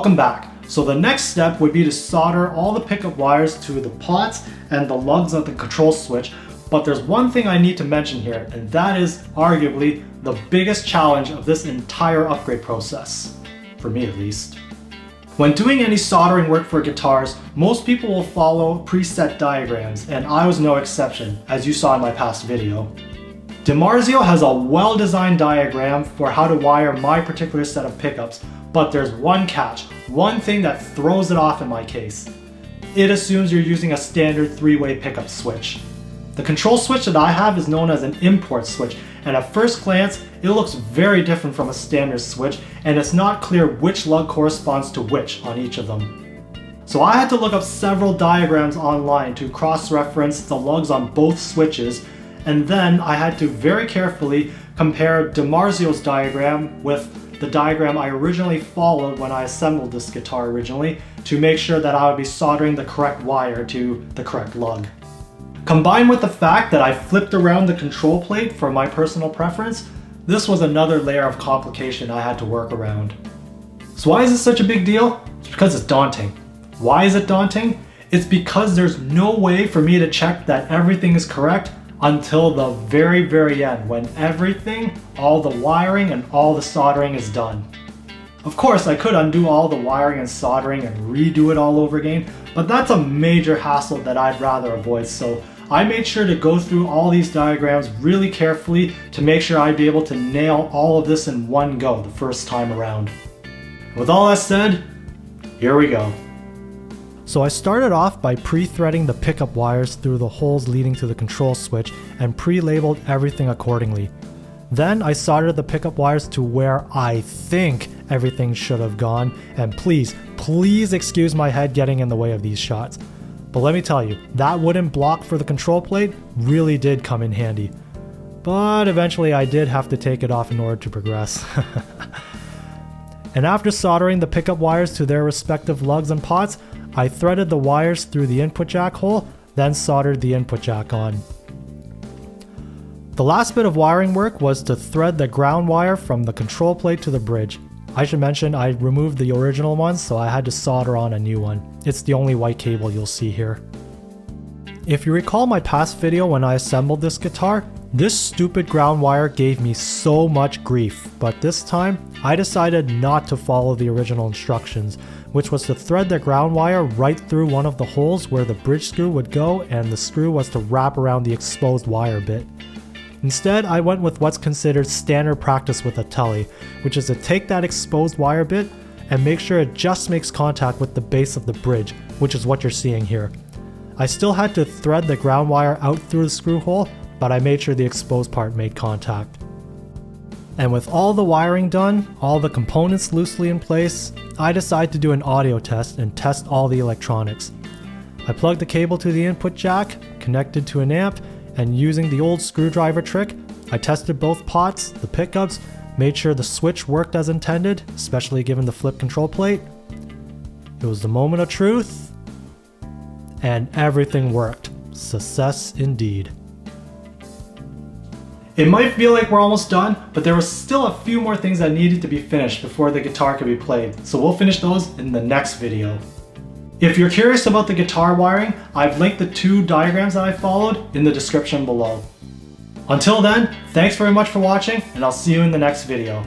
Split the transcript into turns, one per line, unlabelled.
Welcome back. So the next step would be to solder all the pickup wires to the pots and the lugs of the control switch. But there's one thing I need to mention here, and that is arguably the biggest challenge of this entire upgrade process. For me at least. When doing any soldering work for guitars, most people will follow preset diagrams, and I was no exception, as you saw in my past video. DiMarzio has a well-designed diagram for how to wire my particular set of pickups, but there's one catch, one thing that throws it off in my case. It assumes you're using a standard 3-way pickup switch. The control switch that I have is known as an import switch, and at first glance, it looks very different from a standard switch, and it's not clear which lug corresponds to which on each of them. So I had to look up several diagrams online to cross-reference the lugs on both switches, and then I had to very carefully compare DiMarzio's diagram with the diagram I originally followed when I assembled this guitar originally to make sure that I would be soldering the correct wire to the correct lug. Combined with the fact that I flipped around the control plate for my personal preference, this was another layer of complication I had to work around. So why is this such a big deal? It's because it's daunting. Why is it daunting? It's because there's no way for me to check that everything is correct until the very end, when everything, all the wiring and all the soldering is done. Of course, I could undo all the wiring and soldering and redo it all over again, but that's a major hassle that I'd rather avoid, so I made sure to go through all these diagrams really carefully to make sure I'd be able to nail all of this in one go the first time around. With all that said, here we go. So I started off by pre-threading the pickup wires through the holes leading to the control switch and pre-labeled everything accordingly. Then I soldered the pickup wires to where I think everything should have gone, and please excuse my head getting in the way of these shots. But let me tell you, that wooden block for the control plate really did come in handy. But eventually I did have to take it off in order to progress. And after soldering the pickup wires to their respective lugs and pots, I threaded the wires through the input jack hole, then soldered the input jack on. The last bit of wiring work was to thread the ground wire from the control plate to the bridge. I should mention I removed the original one, so I had to solder on a new one. It's the only white cable you'll see here. If you recall my past video when I assembled this guitar, this stupid ground wire gave me so much grief, but this time I decided not to follow the original instructions, which was to thread the ground wire right through one of the holes where the bridge screw would go, and the screw was to wrap around the exposed wire bit. Instead, I went with what's considered standard practice with a Tele, which is to take that exposed wire bit and make sure it just makes contact with the base of the bridge, which is what you're seeing here. I still had to thread the ground wire out through the screw hole, but I made sure the exposed part made contact. And with all the wiring done, all the components loosely in place, I decided to do an audio test and test all the electronics. I plugged the cable to the input jack, connected to an amp, and using the old screwdriver trick, I tested both pots, the pickups, made sure the switch worked as intended, especially given the flip control plate. It was the moment of truth, and everything worked. Success indeed. It might feel like we're almost done, but there were still a few more things that needed to be finished before the guitar could be played, so we'll finish those in the next video. If you're curious about the guitar wiring, I've linked the 2 diagrams that I followed in the description below. Until then, thanks very much for watching, and I'll see you in the next video.